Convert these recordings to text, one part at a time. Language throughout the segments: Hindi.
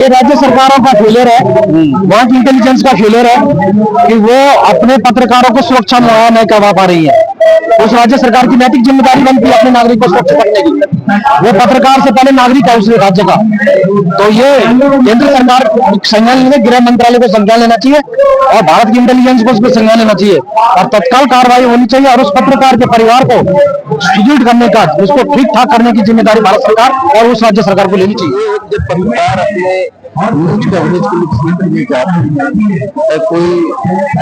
ये राज्य सरकारों का फेलियर है, वहाँ की इंटेलिजेंस का फेलियर है कि वो अपने पत्रकारों को सुरक्षा मुहैया नहीं करवा पा रही है। उस राज्य सरकार की नैतिक जिम्मेदारी बनती है अपने नागरिक को सुरक्षित रखने की। वो पत्रकार से पहले नागरिक है उस राज्य का। तो ये केंद्र सरकार संज्ञान लेने, गृह मंत्रालय को संज्ञान लेना चाहिए और भारत की इंटेलिजेंस को उसमें संज्ञान लेना चाहिए और तत्काल कार्रवाई होनी चाहिए और उस पत्रकार के परिवार को सुदृढ़ करने का, उसको ठीक ठाक करने की जिम्मेदारी भारत सरकार और उस राज्य सरकार को लेनी चाहिए। जब पत्रकार अपने न्यूज कवरेज के लिए क्षेत्र में जाते हैं, कोई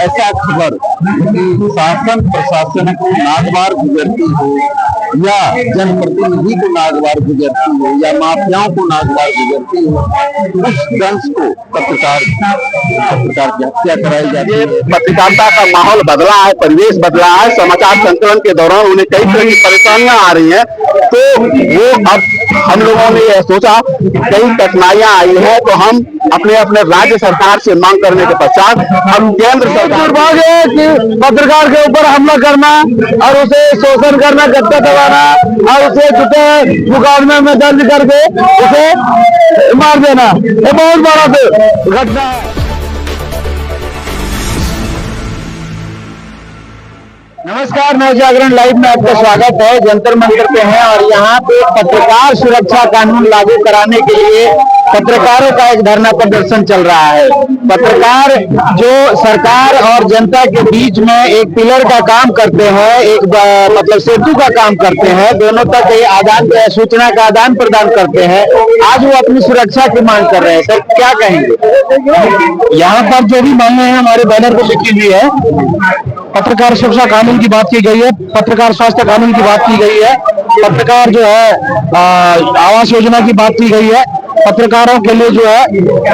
ऐसा खबर कि शासन प्रशासन को नागवार गुजरती हो या जनप्रतिनिधि को नागवार गुजरती हो या माफियाओं को नागवार गुजरती हो, उस दंश को पत्रकार की हत्या कराई जाती है। पत्रकारिता का माहौल बदला है, परिवेश बदला है। समाचार संकलन के दौरान उन्हें कई तरह की परेशानियां आ रही हैं, तो वो अब हम लोगों ने यह सोचा कई कठिनाइयां आई है, तो हम अपने अपने राज्य सरकार से मांग करने के पश्चात हम केंद्र सरकार कि पत्रकार के ऊपर हमला करना और उसे शोषण करना, गद्दा दबाना और उसे झूठे मुकदमे में दर्ज करके उसे मार देना, ये बहुत बड़ा घटना है। नमस्कार, नवजागरण लाइव में आपका स्वागत है। जंतर मंतर पे हैं और यहाँ पे पत्रकार सुरक्षा कानून लागू कराने के लिए पत्रकारों का एक धरना प्रदर्शन चल रहा है। पत्रकार जो सरकार और जनता के बीच में एक पिलर का काम करते हैं, एक मतलब सेतु का काम करते हैं, दोनों तक ये सूचना का आदान प्रदान करते हैं। आज वो अपनी सुरक्षा की मांग कर रहे हैं। सर, क्या कहेंगे? यहाँ पर जो भी मांगे हैं हमारे बैनर पर लिखी हुई है। पत्रकार सुरक्षा कानून की बात की गई है, पत्रकार स्वास्थ्य कानून की बात की गई है, पत्रकार जो है आवास योजना की बात की गई है, पत्रकारों के लिए जो है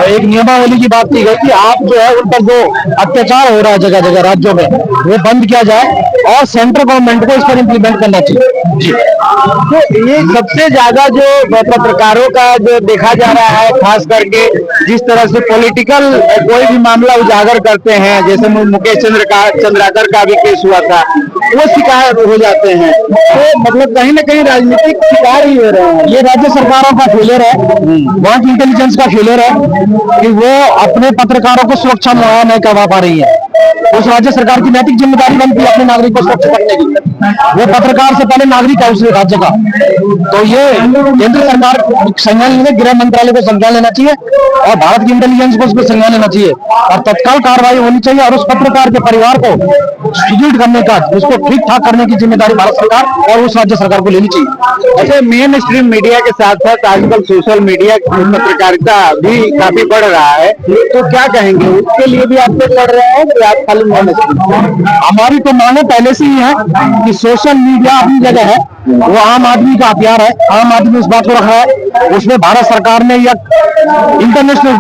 एक नियमावली की बात की गई कि आप जो है उन पर जो अत्याचार हो रहा है जगह जगह राज्यों में वो बंद किया जाए और सेंट्रल गवर्नमेंट को इस पर इम्प्लीमेंट करना चाहिए। जी, तो ये सबसे ज्यादा जो पत्रकारों का जो देखा जा रहा है, खास करके जिस तरह से पॉलिटिकल कोई भी मामला उजागर करते हैं, जैसे मुकेश चंद्राकर का भी केस हुआ था, वो शिकायत हो जाते हैं, तो मतलब कहीं ना कहीं राजनीतिक शिकार ही हो रहे हैं। ये राज्य सरकारों का फेलियर है, वहाँ की इंटेलिजेंस का फेलियर है कि वो अपने पत्रकारों को सुरक्षा मुहैया नहीं करवा पा रही है। उस राज्य सरकार की नैतिक जिम्मेदारी बनती है अपने नागरिक को सुरक्षित रखने की। वो पत्रकार से पहले नागरिक है उस राज्य का। तो ये केंद्र सरकार संज्ञान लेने, गृह मंत्रालय को संज्ञान लेना चाहिए और भारत की इंटेलिजेंस को उसमें संज्ञान लेना चाहिए और तत्काल कार्रवाई होनी चाहिए और उस पत्रकार के परिवार को सुदृढ़ करने का, उसको ठीक ठाक करने की जिम्मेदारी भारत सरकार और उस राज्य सरकार को लेनी चाहिए। अच्छा, मेन स्ट्रीम मीडिया के साथ साथ आजकल सोशल मीडिया पत्रकारिता भी काफी बढ़ रहा है, तो क्या कहेंगे? उसके लिए भी आप लोग लड़ रहे हैं कि आप खाली हमारी तो मांगे पहले से ही है कि सोशल मीडिया अपनी जगह है, वो आम आदमी का हथियार है, आम आदमी उस बात को रखा है। उसमें भारत सरकार ने या इंटरनेशनल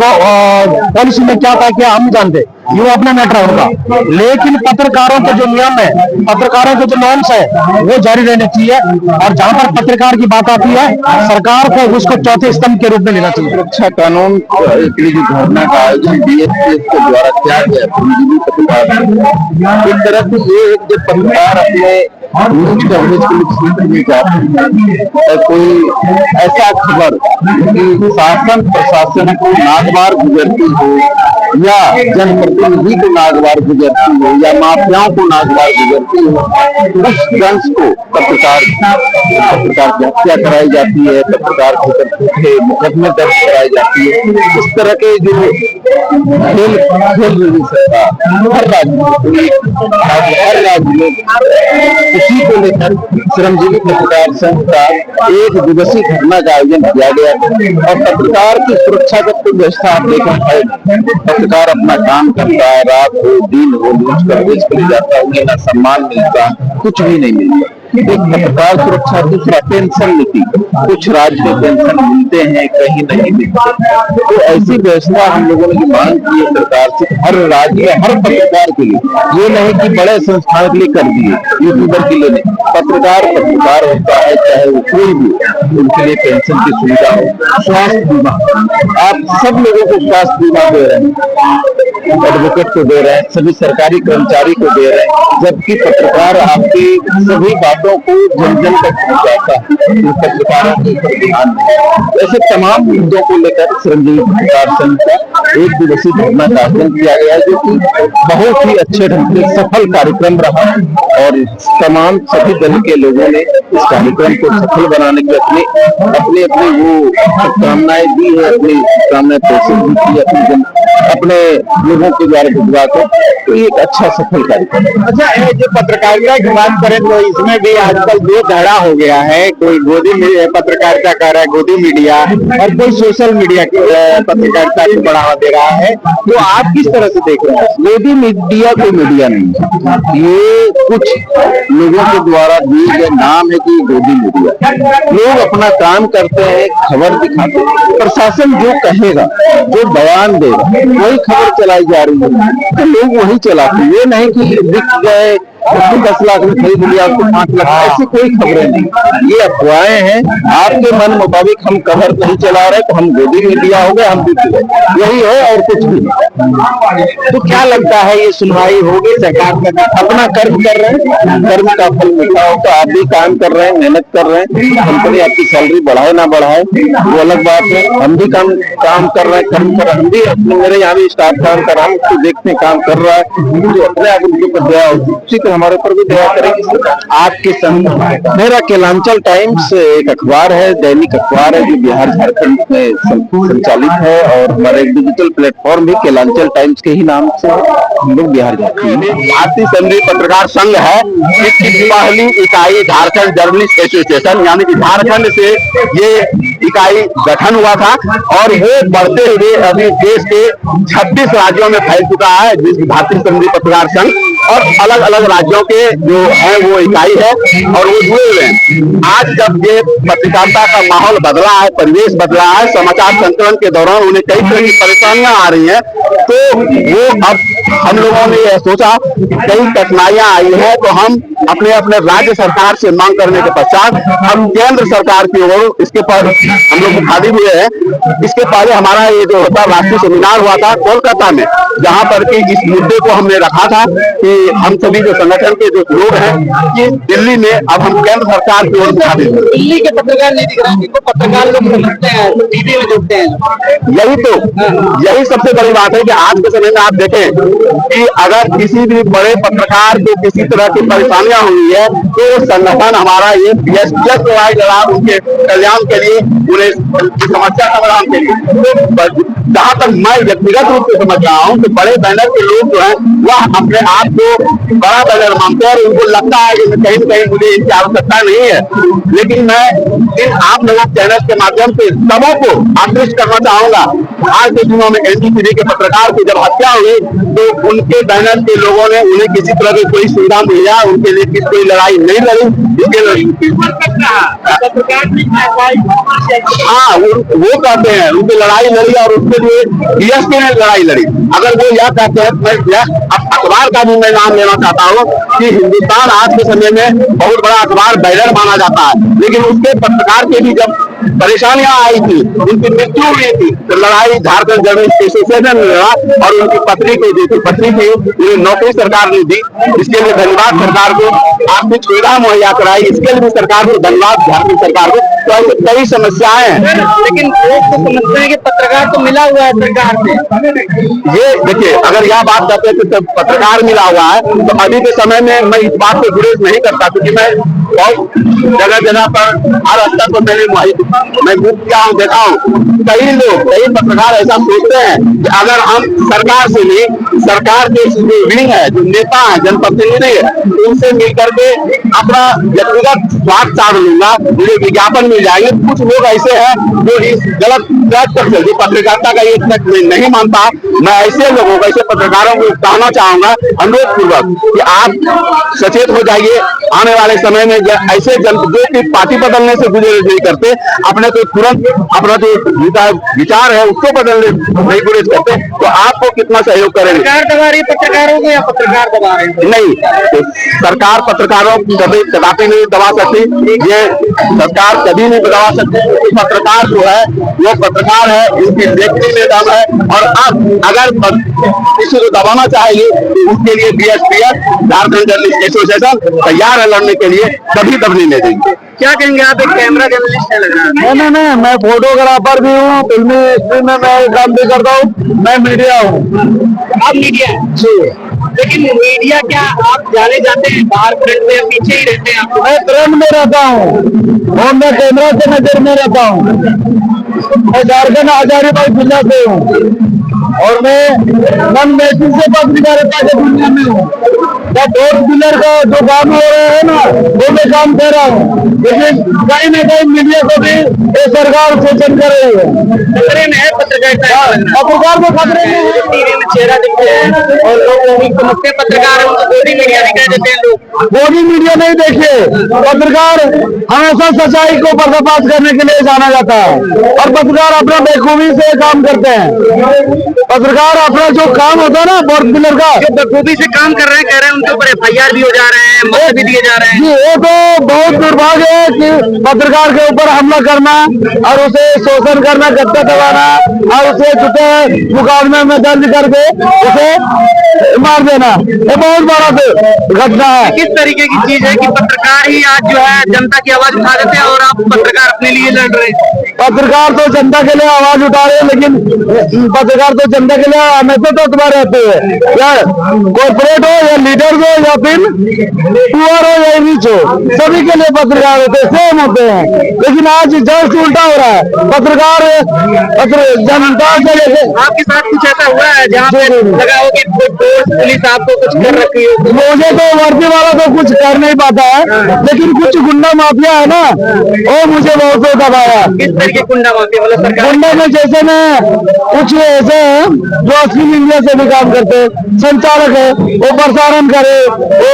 पॉलिसी में क्या था क्या हम जानते, ये अपना मैटर होगा, लेकिन पत्रकारों के जो नियम है, पत्रकारों के जो नॉर्म्स है वो जारी रहने चाहिए और जहां पर पत्रकार की बात आती है सरकार को उसको चौथे स्तंभ के रूप में लेना चाहिए। सुरक्षा कानून के लिए जो धरना का आयोजन DSPS के द्वारा किया गया, एक तरह से ये जब पत्रकार अपने न्यूज कवरेज के लिए क्षेत्र में जाते हैं, कोई ऐसा खबर कि शासन प्रशासन को नागवार गुजरती हो या जनप्रतिनिधि को नागवार गुजरती हो या माफियाओं को नागवार गुजरती हो, उस दंश को पत्रकार की हत्या कराई जाती है, पत्रकार के ऊपर मुकदमे दर्ज कराई जाती है। इस तरह के जो खेल हर राज्य में इसी को लेकर श्रमजीवी पत्रकार संघ का एक दिवसीय धरना का आयोजन किया गया और पत्रकार की सुरक्षा का तो व्यवस्था आप देखा है। पत्रकार अपना काम करता है, रात हो दिन हो, न्यूज कवरेज के लिए जाता है, उन्हें न सम्मान मिलता, कुछ भी नहीं मिलता। एक पत्रकार सुरक्षा, दूसरा पेंशन नीति, कुछ राज्य में पेंशन मिलते हैं, कहीं नहीं मिलते। तो ऐसी व्यवस्था हम लोगों ने मांग की है सरकार से, हर राज्य में हर पत्रकार के लिए, ये नहीं कि बड़े संस्थान के लिए कर दिए, यूट्यूबर के लिए नहीं, पत्रकार होता है चाहे वो कोई भी, उनके लिए पेंशन की सुविधा हो, स्वास्थ्य बीमा, आप सब लोगों को स्वास्थ्य बीमा दे रहे हैं, एडवोकेट को दे रहे हैं, सभी सरकारी कर्मचारी को दे रहे हैं, जबकि पत्रकार आपकी सभी बातों मुद्दों को जन जन तक पहुंचाता है, तो पत्रकारों के ऊपर ध्यान है। ऐसे तमाम मुद्दों को लेकर चिरंजीवी पत्रकार संघ का एक दिवसीय धरना का आयोजन किया गया, जो कि बहुत ही अच्छे ढंग से सफल कार्यक्रम रहा और तमाम सभी दल के लोगों ने इस कार्यक्रम को सफल बनाने के अपने अपने वो शुभकामनाएं दी है, अपनी शुभकामनाएं प्रोत्साहित दी है अपने लोगों के द्वारा भिजवा कर, तो ये एक अच्छा सफल कार्यक्रम है। अच्छा, ये जो पत्रकारिता की बात करें तो इसमें भी आजकल दो धड़ा हो गया है, कोई गोदी पत्रकारिता कर रहा है, गोदी मीडिया, और कोई सोशल मीडिया की पत्रकारिता को बढ़ावा दे रहा है। तो आप किस तरह से देख रहे हैं? गोदी मीडिया कोई मीडिया नहीं, ये कुछ लोगों के द्वारा दिए गए नाम है कि गोदी मीडिया। लोग अपना काम करते हैं, खबर दिखाते हैं, प्रशासन जो कहेगा, जो बयान देगा, वही खबर चलाई जा रही है, तो लोग वही चलाते हैं। ये नहीं कि दिख गए 10 लाख में खरीद लिया, आपको 5 लाख, ऐसी कोई खबरें नहीं, ये अफवाहें हैं। आपके मन मुताबिक हम खबर नहीं चला रहे तो हम गोदी मीडिया हो गए, हम दिख गए, यही है और कुछ भी नहीं। तो क्या लगता है ये सुनवाई होगी? सरकार का अपना कर्म कर रहे हैं, कर्म का फल मिलता हो, तो आप भी काम कर रहे हैं, मेहनत कर रहे हैं। कंपनी आपकी सैलरी बढ़ाए ना बढ़ाए वो अलग बात है, हम भी काम कर रहे हैं, कर्म कर रहे हैं। हम भी मेरे यहाँ भी स्टाफ काम कर रहा है, उसको देखते हैं काम कर रहा है, तो अपने आप उनके ऊपर दया होती है, हमारे ऊपर भी दया करेगी। आपके संग मेरा केलांचल टाइम्स एक अखबार है, दैनिक अखबार है, जो बिहार झारखंड में संचालित है, और हमारा एक डिजिटल प्लेटफॉर्म भी केलांचल टाइम्स के ही नाम से हम लोग बिहार झारखंड में। भारतीय संघीय पत्रकार संघ है, इसकी पहली इकाई झारखंड जर्नलिस्ट एसोसिएशन, यानी कि झारखंड से ये इकाई गठन हुआ था, और ये बढ़ते हुए अभी देश के 26 राज्यों में फैल चुका है, जिसकी भारतीय संघीय पत्रकार संघ, और अलग अलग राज्यों के जो है वो इकाई है, और वो जुड़े हुए हैं। आज जब ये पत्रकारिता का माहौल बदला है, परिवेश बदला है, समाचार संकलन के दौरान उन्हें कई तरह की परेशानियां आ रही हैं, तो वो अब हम लोगों ने यह सोचा कई कठिनाइयां आई हैं, तो हम अपने अपने राज्य सरकार से मांग करने के पश्चात हम केंद्र सरकार की ओर इसके पर हम लोग मुखातिब हुए हैं। इसके पहले हमारा ये जो होता राष्ट्रीय सेमिनार हुआ था कोलकाता में, जहां पर कि इस मुद्दे को हमने रखा था कि हम सभी जो संगठन के जो लोग हैं कि दिल्ली में अब हम केंद्र सरकार की ओर मुखातिब हैं। दिल्ली के पत्रकार नहीं दिख रहे, इनको पत्रकार लोग समझते हैं, टीवी में जुड़ते हैं। यही सबसे बड़ी बात है कि आज के समय में आप देखें कि अगर किसी भी बड़े पत्रकार को किसी तरह की परेशानियां हुई है, तो संगठन हमारा ये BSPS लड़ा उनके कल्याण के लिए, उन्हें समस्या समाधान के लिए। जहां तक मैं व्यक्तिगत रूप से समझ रहा हूँ कि बड़े बैनर के लोग जो है वह अपने आप को बड़ा बैनर मानते हैं, और उनको लगता है कि कहीं न कहीं मुझे इनकी आवश्यकता नहीं है। लेकिन मैं इन आप लोगों चैनल के माध्यम से सबों को आकृष्ट करना चाहूंगा। आज के दिनों में NDTV के पत्रकार की जब हत्या हुई, तो उनके बैनर के लोगों ने उन्हें किसी तरह की कोई सुविधा मिला, उनके लिए कोई लड़ाई नहीं लड़ी। हाँ, वो कहते हैं उनकी लड़ाई लड़ी, और उसके लिए DSP ने लड़ाई लड़ी। अगर वो यह कहते हैं, मैं अखबार का भी मैं नाम लेना चाहता हूँ कि हिंदुस्तान आज के समय में बहुत बड़ा अखबार बैनर माना जाता है, लेकिन उसके पत्रकार के भी जब परेशानियां आई थी, उनकी मृत्यु हुई थी, तो लड़ाई झारखंड जर्नलिस्ट एसोसिएशन ने लड़ा, और उनकी पत्नी को जो पत्नी थी उन्हें नौकरी सरकार ने दी। इसके लिए धन्यवाद सरकार को, आर्थिक सुविधा मुहैया कराई, इसके लिए भी सरकार को धन्यवाद, झारखंड सरकार को। तो ऐसे कई समस्याएं हैं, लेकिन लोग तो समझते हैं कि पत्रकार तो मिला हुआ है सरकार से। ये देखिए, अगर यह बात करते हैं तो पत्रकार मिला हुआ है, तो अभी के समय में मैं इस बात को गुरेज नहीं करता, क्योंकि मैं बहुत जगह जगह पर हर स्तर पर मैं क्या हूँ देखा हूँ, कई लोग, कई पत्रकार ऐसा सोचते हैं कि अगर हम सरकार से नहीं, सरकार के जो विंग है, जो नेता है, जनप्रतिनिधि है, उनसे मिल करके अपना व्यक्तिगत स्वार्थ साध लूंगा, मुझे विज्ञापन मिल जाएंगे। कुछ लोग ऐसे हैं जो इस गलत ट्रैक पर चलते, पत्रकारिता का ये ट्रैक नहीं मानता। मैं ऐसे लोगों को, ऐसे पत्रकारों को कहना चाहूंगा अनुरोध पूर्वक कि आप सचेत हो जाइए। आने वाले समय में ऐसे जो कि पार्टी बदलने से गुजर नहीं करते, अपने को तुरंत अपना जो विचार है उसको बदलने नहीं गुरेज करते, तो आपको कितना सहयोग करेंगे? सरकार दबा रही पत्रकारों को या पत्रकार दबा रहे हैं? नहीं, तो सरकार पत्रकारों को कदापि नहीं दबा सकती, ये सरकार कभी नहीं दबा सकती। पत्रकार जो है वो पत्रकार है, उसकी लेखनी में दम है, और अब अगर किसी को दबाना चाहेगी तो उसके लिए BSPS झारखंड जर्नलिस्ट एसोसिएशन तैयार है लड़ने के लिए। कभी दबने नहीं देंगे। क्या कहेंगे आप, एक कैमरा जर्नलिस्ट है लग रहा है? नहीं, मैं फोटोग्राफर भी हूँ, फिल्मी इंडस्ट्री में मैं काम भी करता हूँ, मैं मीडिया हूँ। आप मीडिया है जी, लेकिन मीडिया क्या आप जाने जाते हैं बाहर फ्रंट में या पीछे ही रहते हैं आप? मैं फ्रंट में रहता हूँ और मैं कैमरा के नजर में रहता हूँ। मैं झारखंड हजारीबाग जिला से हूँ और मैं नन मैचिंग से पत्रकारिता के दुनिया में हूँ। क्या फोर्थ पिलर का जो काम हो रहा है ना, वो मैं काम कर रहा हूँ, लेकिन कहीं न कहीं मीडिया को भी ये सरकार सूचन कर रही है। खतरे में है पत्रकारिता? पत्रकार को खतरे में है। टीवी में चेहरा दिखते हैं और लोग समझते हैं पत्रकार हैं, उनको गोदी मीडिया भी कह देते हैं लोग। मोदी मीडिया नहीं, देखिए पत्रकार हमेशा सच्चाई को पर्दाफाश करने के लिए जाना जाता है और पत्रकार अपना बेखूबी से काम करते हैं। पत्रकार अपना जो काम होता है ना फोर्थ पिलर का, जो बखूबी से काम कर रहे हैं, कह रहे हैं उनके ऊपर FIR भी हो जा रहे हैं, मौत भी दिए जा रहे हैं। जी, ये तो बहुत दुर्भाग्य है कि पत्रकार के ऊपर हमला करना और उसे शोषण करना, गत्ता दबाना और उसे झूठे मुकदमे में दर्ज करके उसे मार देना, ये बहुत बड़ा घटना है। किस तरीके की चीज है कि पत्रकार ही आज जो है जनता की आवाज उठा देते हैं और आप पत्रकार अपने लिए लड़ रहे हैं? पत्रकार तो जनता के लिए आवाज उठा रहे हैं, लेकिन पत्रकार तो जनता के लिए हमेशा तत्पर रहते हैं, या कॉर्पोरेट हो या लीडर हो या फिर पुअर हो या रिच हो, सभी के लिए पत्रकार होते हैं, सेम होते हैं। लेकिन आज जस्ट उल्टा हो रहा है, पत्रकार जनता के लिए। आपके साथ कुछ ऐसा हुआ है जहाँ पे लगा हो कि कोई फोर्स पुलिस आपको कुछ कर रखी हो? मुझे तो वर्दी वाला तो कुछ कर नहीं पाता है, लेकिन कुछ गुंडा माफिया है ना, वो मुझे बहुत दबाया। किस तरीके गुंडा माफिया? मतलब सरकार गुंडा में जैसे में कुछ ऐसे हैं जो अश्विन इंडिया से भी काम करते हैं, संचालक है, वो प्रसारण करे, वो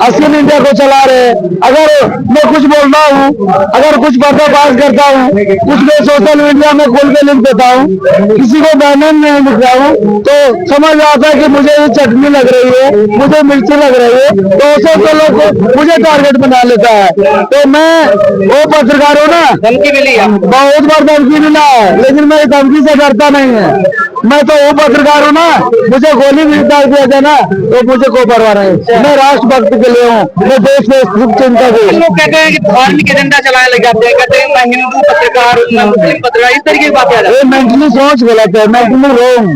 अश्विन इंडिया को चला रहे। अगर मैं कुछ बोल रहा हूँ, अगर कुछ पर्दाफाश करता हूँ, कुछ मैं सोशल मीडिया में खोल के लिख देता हूँ, किसी को बैनर नहीं लिख रहा हूँ, तो समझ आता है कि मुझे ये चटनी लग रही है, मुझे मिर्ची लग रही है, तो ऐसे तो लोग मुझे टारगेट बना लेता है। तो मैं वो पत्रकार हूँ ना, धमकी मिली है? बहुत बार धमकी मिला है, लेकिन मैं धमकी से डरता नहीं है। मैं तो वो पत्रकार हूँ ना, मुझे गोली भी डाल दिया जाए ना तो मुझे कोई परवाह नहीं। मैं राष्ट्रभक्त के लिए हूँ, मैं देश में सुख चिंता हूँ। लोग कहते हैं कि धार्मिक एजेंडा चलाने लग जाते हैं, कहते हैं मैं हिंदू पत्रकार हूँ, मैं मुस्लिम पत्रकार, इस तरीके की बातें आ जाती हैं। ये मेंटली सोच गलत है, मेंटली रॉन्ग।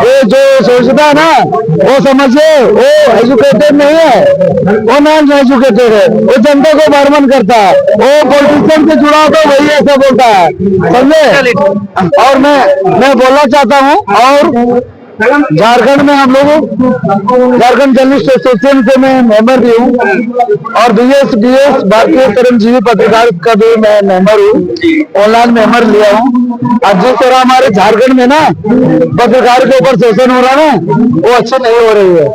ये जो सोचता है ना, वो समझे वो एजुकेटेड नहीं है, वो नॉन एजुकेटेड है, वो जनता को भ्रमण करता है, वो पॉलिटिशियन से जुड़ा तो वही ऐसा बोलता है, समझे। और मैं बोलना चाहता हूँ, और झारखंड में हम लोग झारखंड जर्नलिस्ट एसोसिएशन से मैं मेंबर भी हूँ और BS भारतीय श्रमजीवी पत्रकार का भी मैं मेंबर हूँ, ऑनलाइन मेंबर लिया हूँ। आज जिस तरह हमारे झारखंड में ना पत्रकार के ऊपर शोषण हो रहा है ना, वो अच्छी नहीं हो रही है।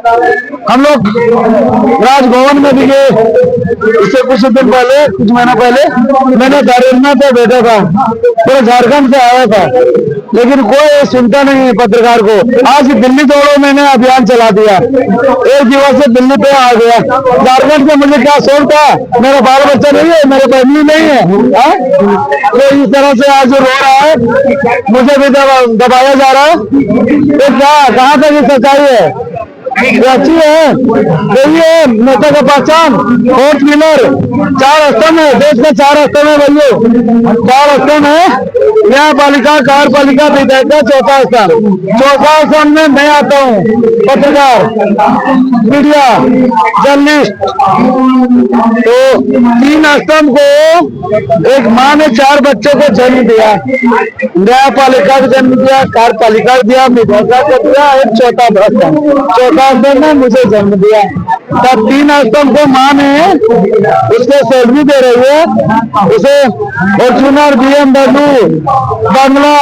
हम लोग राजभवन में भी गए, इससे कुछ दिन पहले, कुछ महीना पहले मैंने धरना पे बैठा था, पूरे झारखंड से आया था, लेकिन कोई सुनता नहीं है पत्रकार को। आज दिल्ली दौड़ो मैंने अभियान चला दिया, एक दिवस से दिल्ली पे आ गया। झारखंड से मुझे क्या शौक था, मेरा बाल बच्चा नहीं है, मेरे फैमिली नहीं है, तो इस तरह से आज रो रहा है, मुझे भी दबाया जा रहा है। तो क्या, कहाँ तक ये सच्चाई है? अच्छी है, देखिए नेता का पहचान फोर्थ पिलर, 4 स्तंभ है, देश में 4 स्तंभ है भैया, 4 स्तंभ है, न्यायपालिका, कार्यपालिका, विधायिका, चौथा स्थान। चौथा स्थान में मैं आता हूँ, पत्रकार, मीडिया, जर्नलिस्ट। तो 3 स्तंभ को एक माँ ने 4 बच्चों को जन्म दिया, न्यायपालिका को जन्म दिया, कार्यपालिका को दिया, विधायिका को दिया, एक चौथा स्तंभ, चौथा स्तंभ ने मुझे जन्म दिया। तब 3 स्तंभ को माँ ने उसको सैलरी दे रही है, उसे फॉर्च्यूनर, BMW, बंगला,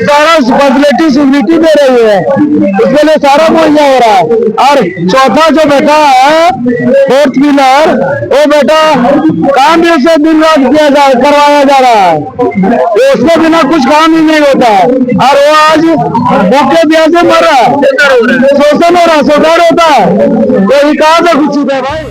सारा फैसिलिटी सिक्योरिटी दे रही है, इसके लिए सारा मुहैया हो रहा है। और चौथा जो बेटा है फोर्थ पिलर, वो बेटा काम भी उसे दिन रात करवाया जा रहा है, उसके बिना कुछ काम ही नहीं होता है, और वो आज भूखे प्यासे मर रहा है, शोषण हो रहा है, शोषण होता है, तो ये कहाँ से खुशी है भाई।